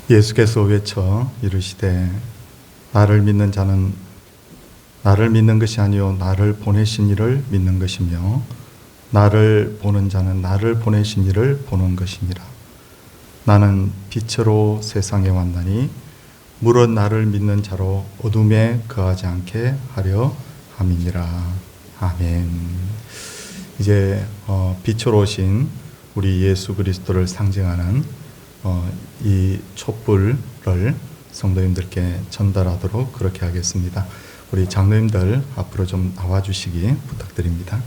예수께서 외쳐 이르시되 나를 믿는 자는 나를 믿는 것이 아니요 나를 보내신 이를 믿는 것이며 나를 보는 자는 나를 보내신 이를 보는 것이니라. 나는 빛으로 세상에 왔나니 물은 나를 믿는 자로 어둠에 거하지 않게 하려 함이니라. 아멘. 이제 빛으로 오신 우리 예수 그리스도를 상징하는 이 촛불을 성도님들께 전달하도록 그렇게 하겠습니다. 우리 장로님들 앞으로 좀 나와주시기 부탁드립니다.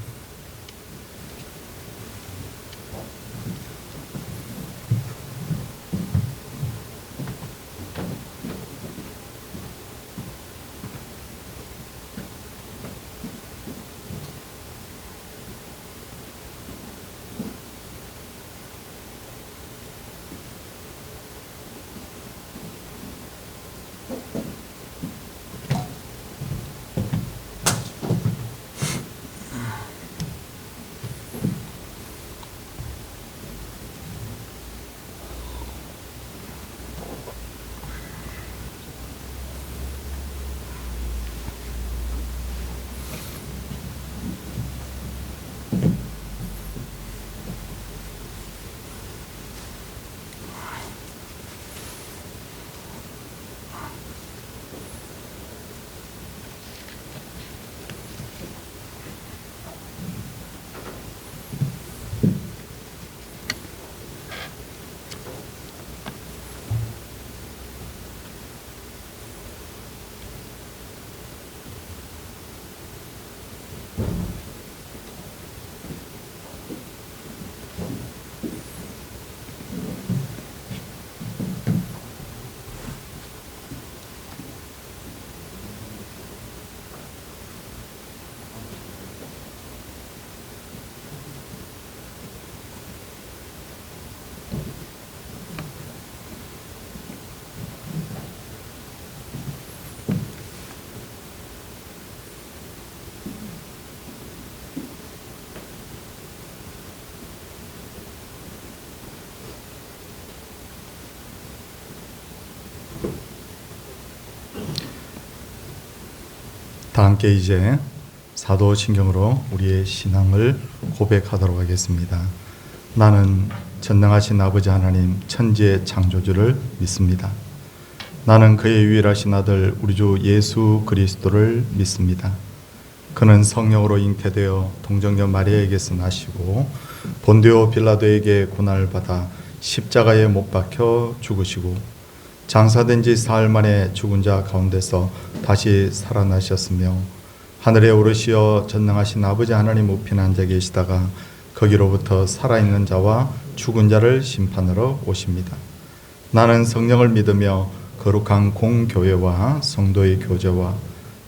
다 함께 이제 사도신경으로 우리의 신앙을 고백하도록 하겠습니다. 나는 전능하신 아버지 하나님 천지의 창조주를 믿습니다. 나는 그의 유일하신 아들 우리 주 예수 그리스도를 믿습니다. 그는 성령으로 잉태되어 동정녀 마리아에게서 나시고 본디오 빌라도에게 고난을 받아 십자가에 못 박혀 죽으시고 장사된 지 사흘 만에 죽은 자 가운데서 다시 살아나셨으며 하늘에 오르시어 전능하신 아버지 하나님 우편에 앉아 계시다가 거기로부터 살아있는 자와 죽은 자를 심판하러 오십니다. 나는 성령을 믿으며 거룩한 공교회와 성도의 교제와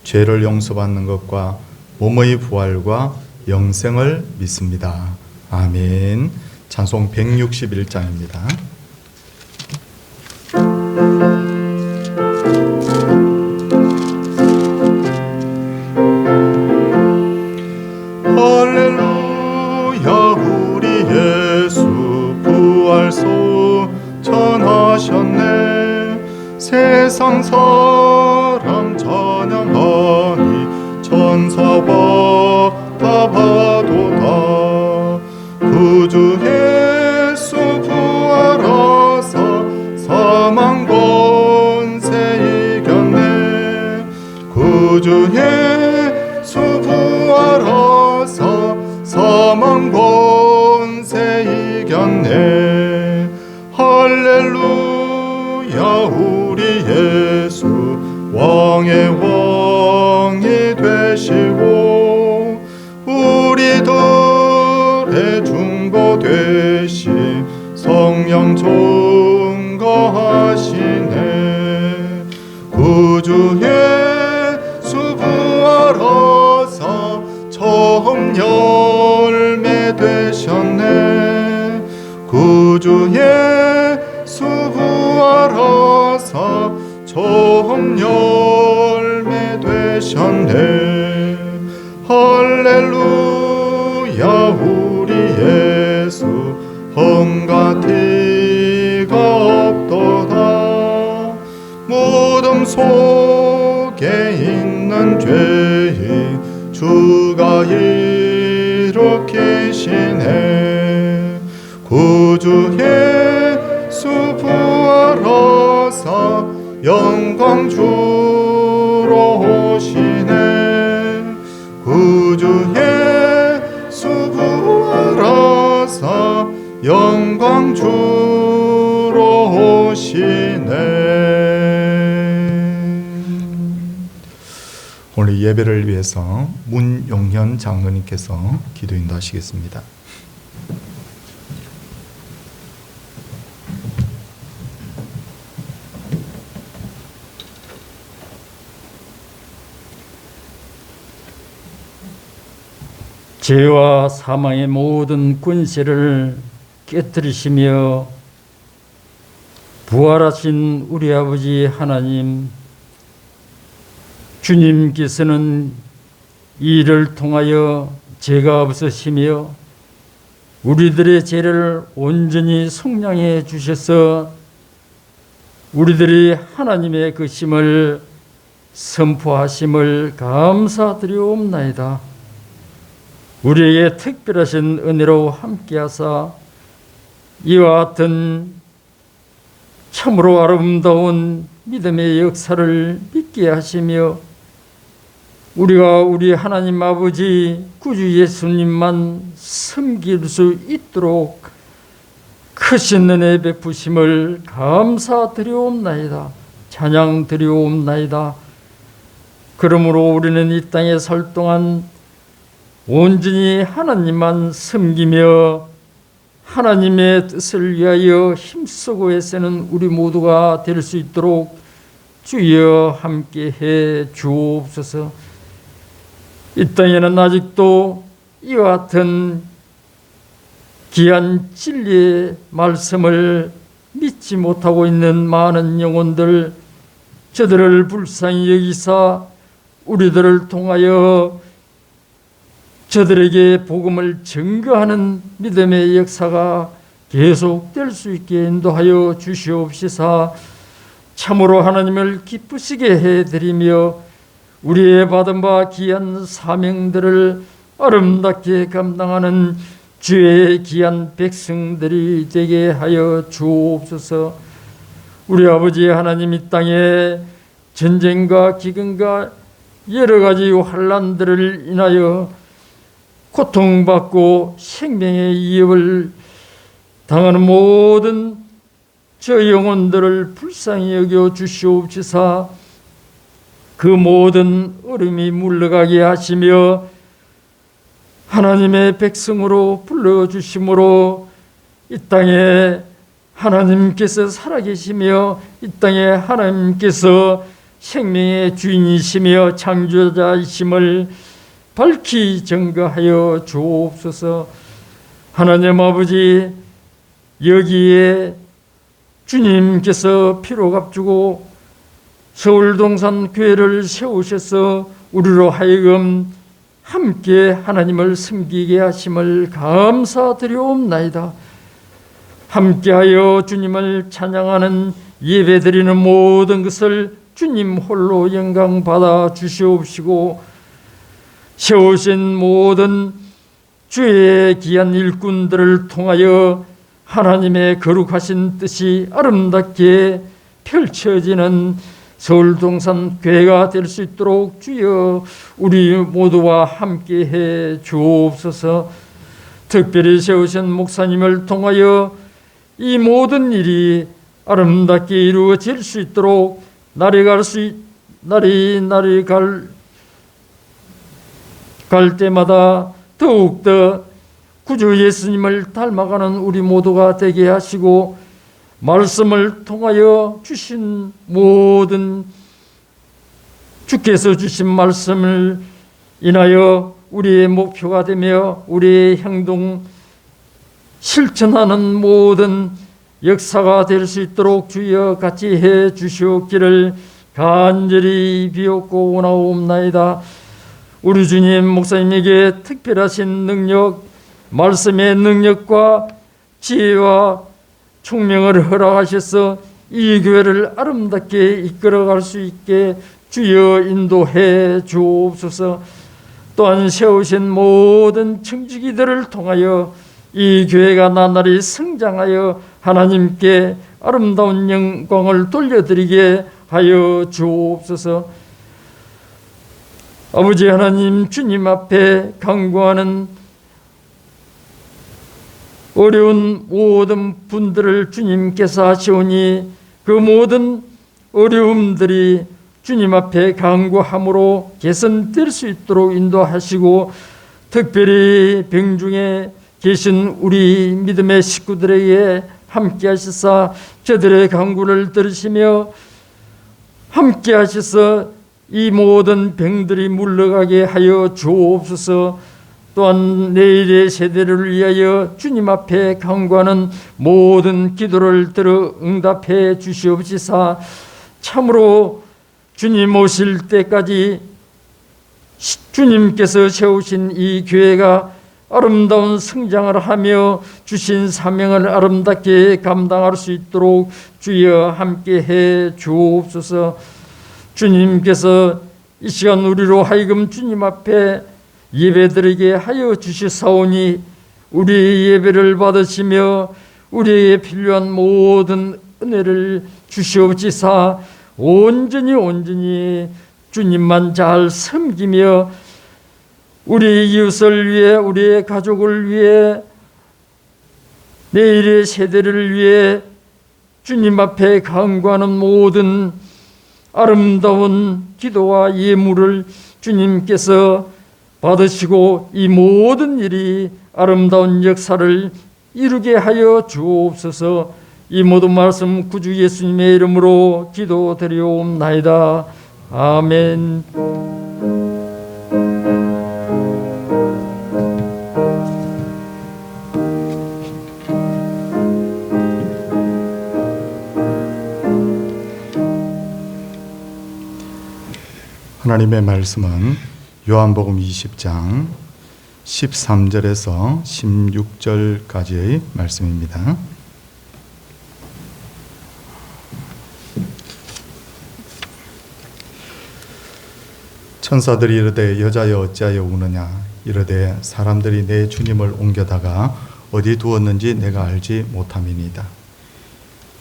죄를 용서받는 것과 몸의 부활과 영생을 믿습니다. 아멘. 찬송 161장입니다. 할렐루야 우리 예수 부활소 전하셨네. 세상 사람 찬양하니 천사와 다 봐도다. 구주 예수 부활하사 사망 권세 이겼네. 구주 예수 부활하사 사망 권세 이겼네. 할렐루야 우리 예수 왕의 왕이 되시고 우리들의 중보 되시 성령 증거하시네. 구주 예수 부활하사 처음 열매 되셨네. 구주 예수 부활하사 처음 열매 되셨네. 할렐루야 우리 예수 험과 티가 없도다. 속에 있는 죄인 주가 일으키시네. 구주 예수 부활하사 영광 주로 오시네. 구주 예수 부활하사 영광 주로 오시네. 오늘 예배를 위해서 문용현 장로님께서 기도 인도하시겠습니다. 죄와 사망의 모든 권세를 깨뜨리시며 부활하신 우리 아버지 하나님, 주님께서는 이 일을 통하여 죄가 없으시며 우리들의 죄를 온전히 속량해 주셔서 우리들이 하나님의 것임을 선포하심을 감사드리옵나이다. 우리에게 특별하신 은혜로 함께하사 이와 같은 참으로 아름다운 믿음의 역사를 믿게 하시며 우리가 우리 하나님 아버지 구주 예수님만 섬길 수 있도록 크신 은혜 베푸심을 감사드리옵나이다. 찬양드리옵나이다. 그러므로 우리는 이 땅에 살 동안 온전히 하나님만 섬기며 하나님의 뜻을 위하여 힘쓰고 애쓰는 우리 모두가 될 수 있도록 주여 함께해 주옵소서. 이 땅에는 아직도 이와 같은 귀한 진리의 말씀을 믿지 못하고 있는 많은 영혼들, 저들을 불쌍히 여기사 우리들을 통하여 저들에게 복음을 증거하는 믿음의 역사가 계속될 수 있게 인도하여 주시옵시사. 참으로 하나님을 기쁘시게 해드리며 우리의 받은 바 귀한 사명들을 아름답게 감당하는 주의 귀한 백성들이 되게 하여 주옵소서. 우리 아버지 하나님, 이 땅에 전쟁과 기근과 여러 가지 환난들을 인하여 고통받고 생명의 위협을 당하는 모든 저 영혼들을 불쌍히 여겨 주시옵시사. 그 모든 어려움이 물러가게 하시며 하나님의 백성으로 불러주심으로 이 땅에 하나님께서 살아계시며 이 땅에 하나님께서 생명의 주인이시며 창조자이심을 밝히 증거하여 주옵소서. 하나님 아버지, 여기에 주님께서 피로 값주고 서울동산 교회를 세우셔서 우리로 하여금 함께 하나님을 섬기게 하심을 감사드리옵나이다. 함께하여 주님을 찬양하는 예배드리는 모든 것을 주님 홀로 영광 받아 주시옵시고 세우신 모든 주의 귀한 일꾼들을 통하여 하나님의 거룩하신 뜻이 아름답게 펼쳐지는 서울동산 교회가 될 수 있도록 주여 우리 모두와 함께해 주옵소서. 특별히 세우신 목사님을 통하여 이 모든 일이 아름답게 이루어질 수 있도록 날이 갈 때마다 더욱더 구주 예수님을 닮아가는 우리 모두가 되게 하시고 말씀을 통하여 주신 모든 주께서 주신 말씀을 인하여 우리의 목표가 되며 우리의 행동 실천하는 모든 역사가 될 수 있도록 주여 같이 해 주시옵기를 간절히 비옵고 원하옵나이다. 우리 주님 목사님에게 특별하신 능력, 말씀의 능력과 지혜와 총명을 허락하셔서 이 교회를 아름답게 이끌어갈 수 있게 주여 인도해 주옵소서. 또한 세우신 모든 청지기들을 통하여 이 교회가 나날이 성장하여 하나님께 아름다운 영광을 돌려드리게 하여 주옵소서. 아버지 하나님, 주님 앞에 간구하는 어려운 모든 분들을 주님께서 하시오니 그 모든 어려움들이 주님 앞에 간구함으로 개선될 수 있도록 인도하시고, 특별히 병중에 계신 우리 믿음의 식구들에게 함께 하시사 저들의 간구를 들으시며 함께 하셔서 이 모든 병들이 물러가게 하여 주옵소서. 또한 내일의 세대를 위하여 주님 앞에 간구하는 모든 기도를 들어 응답해 주시옵시사. 참으로 주님 오실 때까지 주님께서 세우신 이 교회가 아름다운 성장을 하며 주신 사명을 아름답게 감당할 수 있도록 주여 함께해 주옵소서. 주님께서 이 시간 우리로 하여금 주님 앞에 예배드리게 하여 주시사오니 우리 예배를 받으시며 우리에게 필요한 모든 은혜를 주시옵시사. 온전히 주님만 잘 섬기며 우리 이웃을 위해, 우리의 가족을 위해, 내일의 세대를 위해 주님 앞에 간구하는 모든 아름다운 기도와 예물을 주님께서 받으시고 이 모든 일이 아름다운 역사를 이루게 하여 주옵소서. 이 모든 말씀 구주 예수님의 이름으로 기도드리옵나이다. 아멘. 하나님의 말씀은 요한복음 20장 13절에서 16절까지의 말씀입니다. 천사들이 이르되 여자여 어찌하여 우느냐 이르되 사람들이 내 주님을 옮겨다가 어디 두었는지 내가 알지 못함이니이다.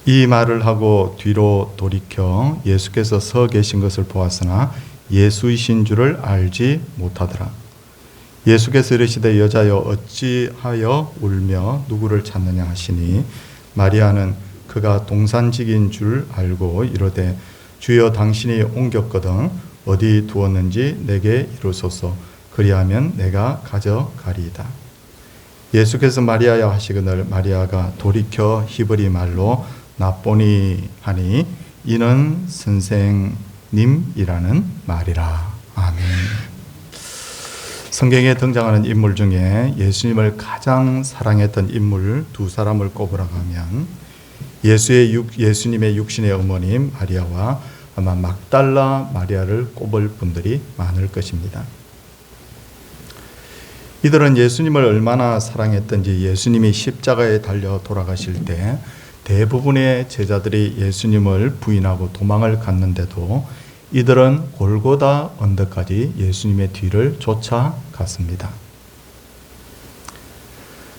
이 말을 하고 뒤로 돌이켜 예수께서 서 계신 것을 보았으나 예수이신 줄을 알지 못하더라. 예수께서 이르시되 여자여 어찌하여 울며 누구를 찾느냐 하시니 마리아는 그가 동산직인 줄 알고 이르되 주여 당신이 옮겼거든 어디 두었는지 내게 이루소서. 그리하면 내가 가져가리이다. 예수께서 마리아여 하시거늘 마리아가 돌이켜 히브리 말로 나보니 하니 이는 선생님이라는 말이라. 아멘. 성경에 등장하는 인물 중에 예수님을 가장 사랑했던 인물 두 사람을 꼽으라고 하면 예수님의 육신의 어머님 마리아와 아마 막달라 마리아를 꼽을 분들이 많을 것입니다. 이들은 예수님을 얼마나 사랑했던지 예수님이 십자가에 달려 돌아가실 때 대부분의 제자들이 예수님을 부인하고 도망을 갔는데도 이들은 골고다 언덕까지 예수님의 뒤를 쫓아갔습니다.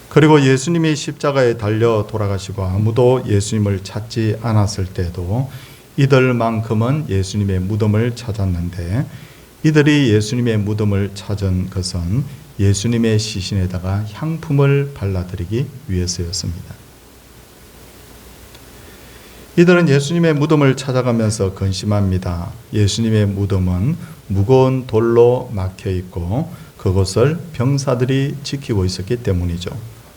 그리고 예수님이 십자가에 달려 돌아가시고 아무도 예수님을 찾지 않았을 때도 이들만큼은 예수님의 무덤을 찾았는데 이들이 예수님의 무덤을 찾은 것은 예수님의 시신에다가 향품을 발라드리기 위해서였습니다. 이들은 예수님의 무덤을 찾아가면서 근심합니다. 예수님의 무덤은 무거운 돌로 막혀 있고 그곳을 병사들이 지키고 있었기 때문이죠.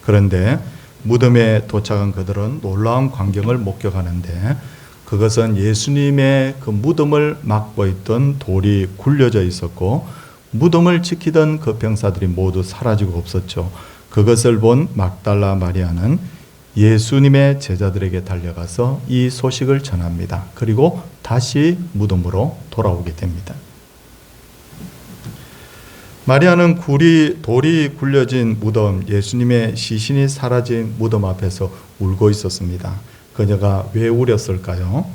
그런데 무덤에 도착한 그들은 놀라운 광경을 목격하는데 그것은 예수님의 그 무덤을 막고 있던 돌이 굴려져 있었고 무덤을 지키던 그 병사들이 모두 사라지고 없었죠. 그것을 본 막달라 마리아는 예수님의 제자들에게 달려가서 이 소식을 전합니다. 그리고 다시 무덤으로 돌아오게 됩니다. 마리아는 돌이 굴려진 무덤, 예수님의 시신이 사라진 무덤 앞에서 울고 있었습니다. 그녀가 왜 울었을까요?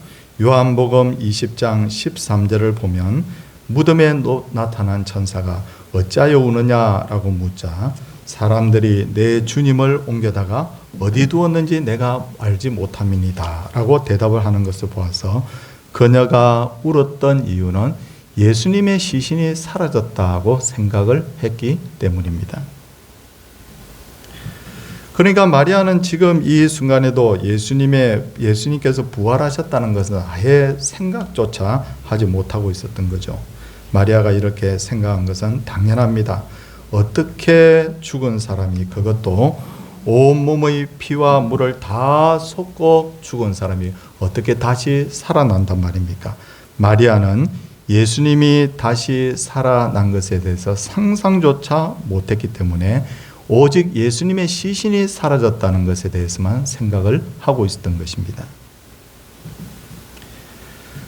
요한복음 20장 13절을 보면 무덤에 나타난 천사가 어찌하여 우느냐라고 묻자 사람들이 내 주님을 옮겨다가 어디 두었는지 내가 알지 못함이니이다 라고 대답을 하는 것을 보아서 그녀가 울었던 이유는 예수님의 시신이 사라졌다고 생각을 했기 때문입니다. 그러니까 마리아는 지금 이 순간에도 예수님께서 부활하셨다는 것은 아예 생각조차 하지 못하고 있었던 거죠. 마리아가 이렇게 생각한 것은 당연합니다. 어떻게 죽은 사람이, 그것도 온몸의 피와 물을 다 쏟고 죽은 사람이 어떻게 다시 살아난단 말입니까? 마리아는 예수님이 다시 살아난 것에 대해서 상상조차 못했기 때문에 오직 예수님의 시신이 사라졌다는 것에 대해서만 생각을 하고 있었던 것입니다.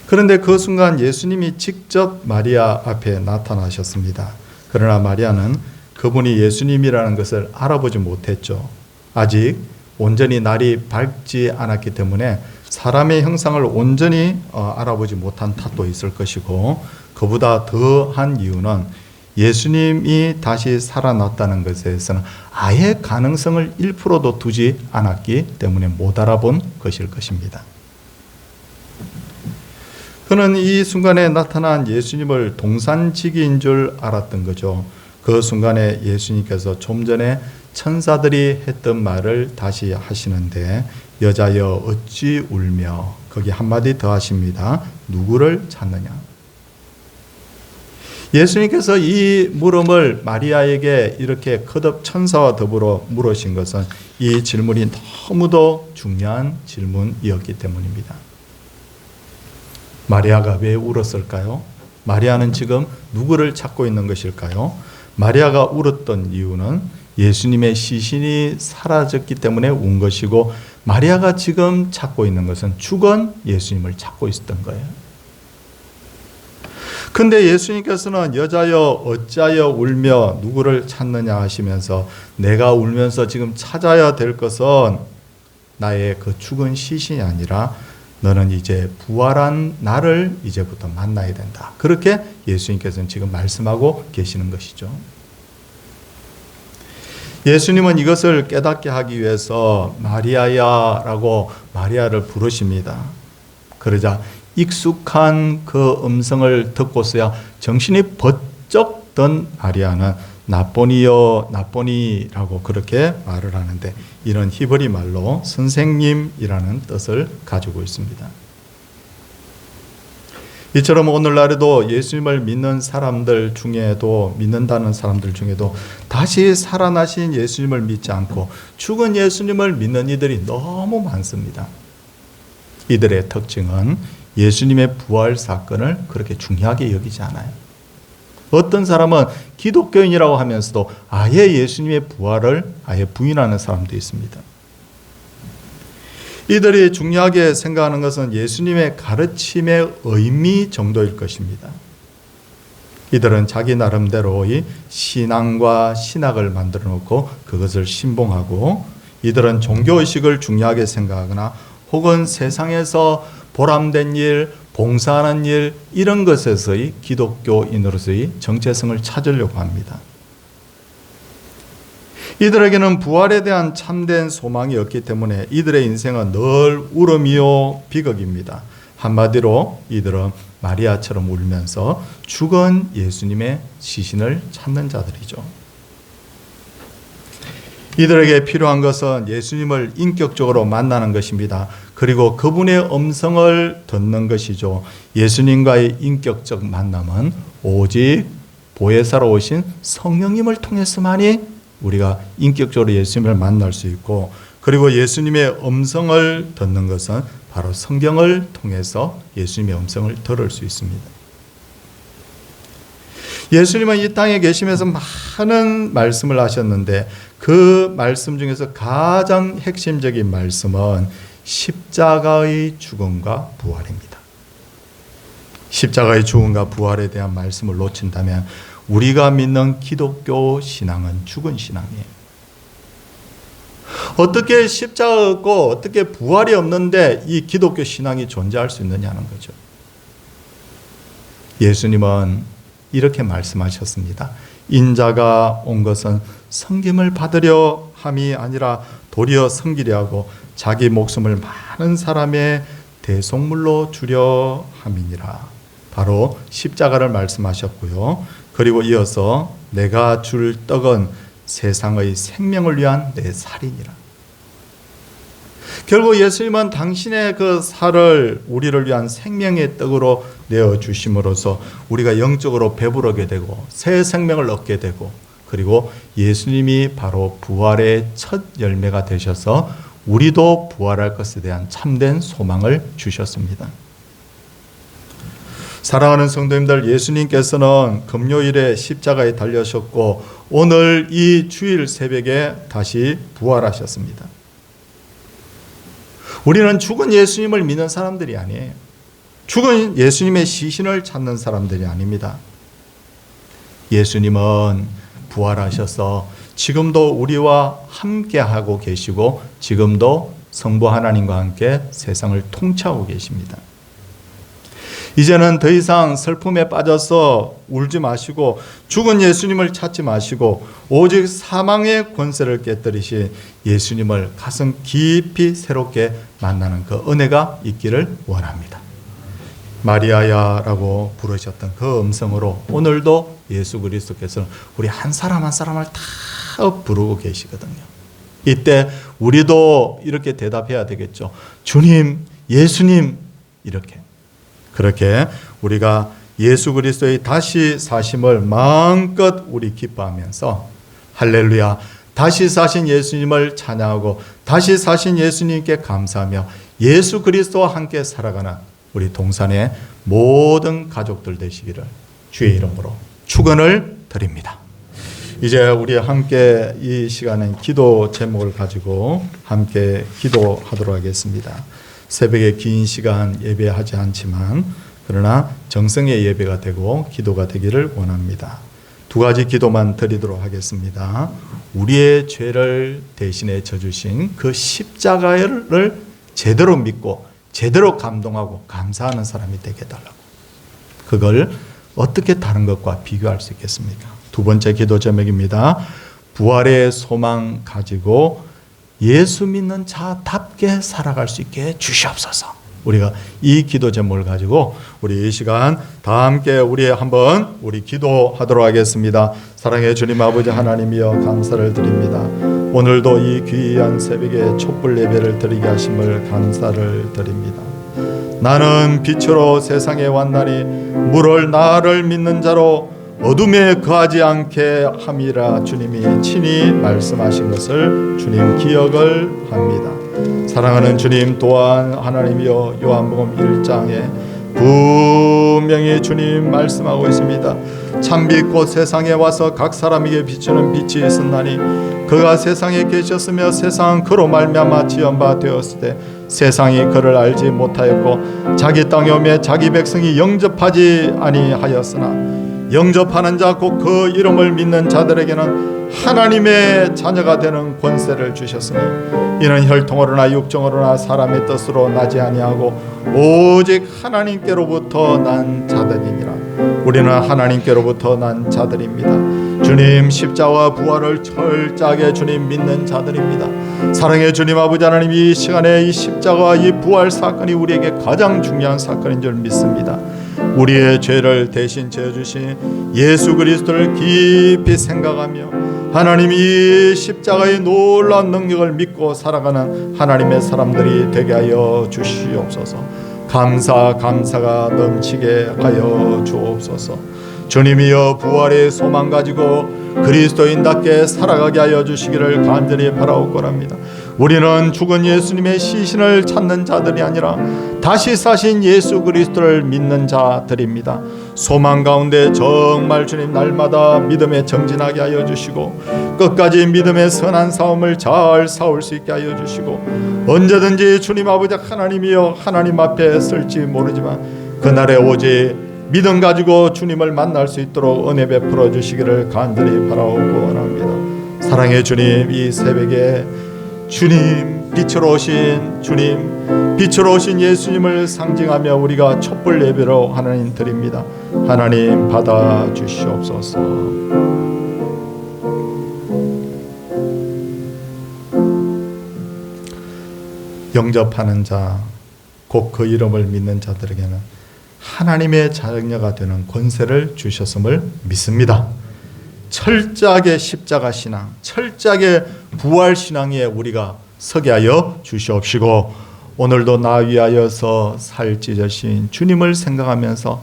그런데 그 순간 예수님이 직접 마리아 앞에 나타나셨습니다. 그러나 마리아는 그분이 예수님이라는 것을 알아보지 못했죠. 아직 온전히 날이 밝지 않았기 때문에 사람의 형상을 온전히 알아보지 못한 탓도 있을 것이고, 그보다 더한 이유는 예수님이 다시 살아났다는 것에 대해서는 아예 가능성을 1%도 두지 않았기 때문에 못 알아본 것일 것입니다. 그는 이 순간에 나타난 예수님을 동산지기인 줄 알았던 거죠. 그 순간에 예수님께서 좀 전에 천사들이 했던 말을 다시 하시는데, 여자여 어찌 울며, 거기 한마디 더 하십니다. 누구를 찾느냐. 예수님께서 이 물음을 마리아에게 이렇게 거듭 천사와 더불어 물으신 것은 이 질문이 너무도 중요한 질문이었기 때문입니다. 마리아가 왜 울었을까요? 마리아는 지금 누구를 찾고 있는 것일까요? 마리아가 울었던 이유는 예수님의 시신이 사라졌기 때문에 운 것이고, 마리아가 지금 찾고 있는 것은 죽은 예수님을 찾고 있었던 거예요. 근데 예수님께서는 여자여 어찌하여 울며 누구를 찾느냐 하시면서, 내가 울면서 지금 찾아야 될 것은 나의 그 죽은 시신이 아니라 너는 이제 부활한 나를 이제부터 만나야 된다. 그렇게 예수님께서는 지금 말씀하고 계시는 것이죠. 예수님은 이것을 깨닫게 하기 위해서 마리아야 라고 마리아를 부르십니다. 그러자 익숙한 그 음성을 듣고서야 정신이 번쩍 든 마리아는 나보니요 나보니라고 그렇게 말을 하는데, 이런 히브리 말로 선생님이라는 뜻을 가지고 있습니다. 이처럼 오늘날에도 예수님을 믿는 사람들 중에도, 믿는다는 사람들 중에도 다시 살아나신 예수님을 믿지 않고 죽은 예수님을 믿는 이들이 너무 많습니다. 이들의 특징은 예수님의 부활 사건을 그렇게 중요하게 여기지 않아요. 어떤 사람은 기독교인이라고 하면서도 아예 예수님의 부활을 아예 부인하는 사람도 있습니다. 이들이 중요하게 생각하는 것은 예수님의 가르침의 의미 정도일 것입니다. 이들은 자기 나름대로의 신앙과 신학을 만들어 놓고 그것을 신봉하고, 이들은 종교의식을 중요하게 생각하거나 혹은 세상에서 보람된 일, 봉사하는 일, 이런 것에서의 기독교인으로서의 정체성을 찾으려고 합니다. 이들에게는 부활에 대한 참된 소망이 없기 때문에 이들의 인생은 늘 울음이요 비극입니다. 한마디로 이들은 마리아처럼 울면서 죽은 예수님의 시신을 찾는 자들이죠. 이들에게 필요한 것은 예수님을 인격적으로 만나는 것입니다. 그리고 그분의 음성을 듣는 것이죠. 예수님과의 인격적 만남은 오직 보혜사로 오신 성령님을 통해서만이 우리가 인격적으로 예수님을 만날 수 있고, 그리고 예수님의 음성을 듣는 것은 바로 성경을 통해서 예수님의 음성을 들을 수 있습니다. 예수님은 이 땅에 계시면서 많은 말씀을 하셨는데, 그 말씀 중에서 가장 핵심적인 말씀은 십자가의 죽음과 부활입니다. 십자가의 죽음과 부활에 대한 말씀을 놓친다면 우리가 믿는 기독교 신앙은 죽은 신앙이에요. 어떻게 십자가 없고 어떻게 부활이 없는데 이 기독교 신앙이 존재할 수 있느냐는 거죠. 예수님은 이렇게 말씀하셨습니다. 인자가 온 것은 섬김을 받으려 함이 아니라 도리어 섬기려 하고 자기 목숨을 많은 사람의 대속물로 주려 함이니라. 바로 십자가를 말씀하셨고요. 그리고 이어서 내가 줄 떡은 세상의 생명을 위한 내 살이니라. 결국 예수님은 당신의 그 살을 우리를 위한 생명의 떡으로 내어주심으로써 우리가 영적으로 배부르게 되고 새 생명을 얻게 되고, 그리고 예수님이 바로 부활의 첫 열매가 되셔서 우리도 부활할 것에 대한 참된 소망을 주셨습니다. 사랑하는 성도님들, 예수님께서는 금요일에 십자가에 달려셨고 오늘 이 주일 새벽에 다시 부활하셨습니다. 우리는 죽은 예수님을 믿는 사람들이 아니에요. 죽은 예수님의 시신을 찾는 사람들이 아닙니다. 예수님은 부활하셔서 지금도 우리와 함께하고 계시고 지금도 성부 하나님과 함께 세상을 통치하고 계십니다. 이제는 더 이상 슬픔에 빠져서 울지 마시고 죽은 예수님을 찾지 마시고 오직 사망의 권세를 깨뜨리신 예수님을 가슴 깊이 새롭게 만나는 그 은혜가 있기를 원합니다. 마리아야라고 부르셨던 그 음성으로 오늘도 예수 그리스도께서는 우리 한 사람 한 사람을 다 부르고 계시거든요. 이때 우리도 이렇게 대답해야 되겠죠. 주님, 예수님, 이렇게. 그렇게 우리가 예수 그리스도의 다시 사심을 마음껏 우리 기뻐하면서 할렐루야, 다시 사신 예수님을 찬양하고 다시 사신 예수님께 감사하며 예수 그리스도와 함께 살아가는 우리 동산의 모든 가족들 되시기를 주의 이름으로 축원을 드립니다. 이제 우리 함께 이 시간엔 기도 제목을 가지고 함께 기도하도록 하겠습니다. 새벽에 긴 시간 예배하지 않지만 그러나 정성의 예배가 되고 기도가 되기를 원합니다. 두 가지 기도만 드리도록 하겠습니다. 우리의 죄를 대신해 져주신 그 십자가를 제대로 믿고 제대로 감동하고 감사하는 사람이 되게 해달라고. 그걸 어떻게 다른 것과 비교할 수 있겠습니까? 두 번째 기도 제목입니다. 부활의 소망 가지고 예수 믿는 자답게 살아갈 수 있게 주시옵소서. 우리가 이 기도 제목을 가지고 우리 이 시간 다 함께 우리 기도하도록 하겠습니다. 사랑의 주님 아버지 하나님이여 감사를 드립니다. 오늘도 이 귀한 새벽에 촛불 예배를 드리게 하심을 감사를 드립니다. 나는 빛으로 세상에 왔나니 물을 나를 믿는 자로 어둠에 거하지 않게 함이라 주님이 친히 말씀하신 것을 주님 기억을 합니다. 사랑하는 주님, 또한 하나님이여 요한복음 1장에 분명히 주님 말씀하고 있습니다. 참빛 곧 세상에 와서 각 사람에게 비추는 빛이 있었나니 그가 세상에 계셨으며 세상은 그로 말미암아 지은 바 되었을 때 세상이 그를 알지 못하였고 자기 땅에 오매 자기 백성이 영접하지 아니하였으나 영접하는 자 곧 그 이름을 믿는 자들에게는 하나님의 자녀가 되는 권세를 주셨으니 이는 혈통으로나 육정으로나 사람의 뜻으로 나지 아니하고 오직 하나님께로부터 난 자들이니라. 우리는 하나님께로부터 난 자들입니다. 주님 십자와 부활을 철저하게 주님 믿는 자들입니다. 사랑의 주님 아버지 하나님, 이 시간에 이 십자가와 이 부활 사건이 우리에게 가장 중요한 사건인 줄 믿습니다. 우리의 죄를 대신 지어주신 예수 그리스도를 깊이 생각하며 하나님이 이 십자가의 놀라운 능력을 믿고 살아가는 하나님의 사람들이 되게 하여 주시옵소서. 감사가 넘치게 하여 주옵소서. 주님이여 부활의 소망 가지고 그리스도인답게 살아가게 하여 주시기를 간절히 바라옵고랍니다. 우리는 죽은 예수님의 시신을 찾는 자들이 아니라 다시 사신 예수 그리스도를 믿는 자들입니다. 소망 가운데 정말 주님 날마다 믿음에 정진하게 하여 주시고 끝까지 믿음의 선한 싸움을 잘 싸울 수 있게 하여 주시고 언제든지 주님 아버지 하나님이여 하나님 앞에 설지 모르지만 그날에 오직 믿음 가지고 주님을 만날 수 있도록 은혜 베풀어 주시기를 간절히 바라오고 원합니다. 사랑의 주님, 이 새벽에 주님, 빛으로 오신 주님, 빛으로 오신 예수님을 상징하며 우리가 촛불 예배로 하나님 드립니다. 하나님 받아 주시옵소서. 영접하는 자, 곧 그 이름을 믿는 자들에게는 하나님의 자녀가 되는 권세를 주셨음을 믿습니다. 철저하게 십자가 신앙, 철저하게 부활 신앙에 우리가 서게 하여 주시옵시고, 오늘도 나 위하여서 살 찢으신 주님을 생각하면서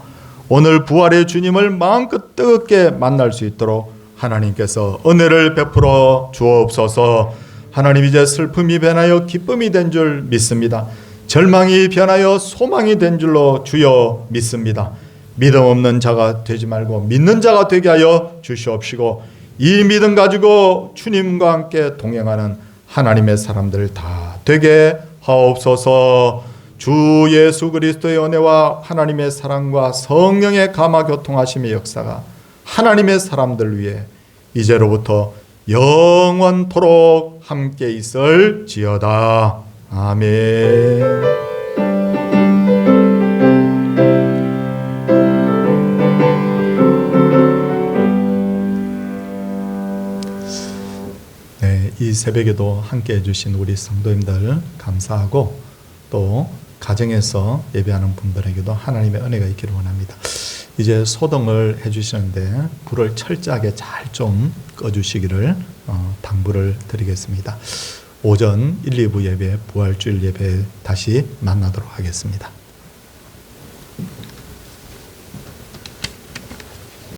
오늘 부활의 주님을 마음껏 뜨겁게 만날 수 있도록 하나님께서 은혜를 베풀어 주옵소서. 하나님, 이제 슬픔이 변하여 기쁨이 된 줄 믿습니다. 절망이 변하여 소망이 된 줄로 주여 믿습니다. 믿음 없는 자가 되지 말고 믿는 자가 되게 하여 주시옵시고, 이 믿음 가지고 주님과 함께 동행하는 하나님의 사람들 다 되게 하옵소서. 주 예수 그리스도의 은혜와 하나님의 사랑과 성령의 감화 교통하심의 역사가 하나님의 사람들 위해 이제로부터 영원토록 함께 있을지어다. 아멘. 이 새벽에도 함께 해주신 우리 성도님들 감사하고, 또 가정에서 예배하는 분들에게도 하나님의 은혜가 있기를 원합니다. 이제 소등을 해주시는데 불을 철저하게 잘 좀 꺼주시기를 당부를 드리겠습니다. 오전 1, 2부 예배, 부활주일 예배 다시 만나도록 하겠습니다.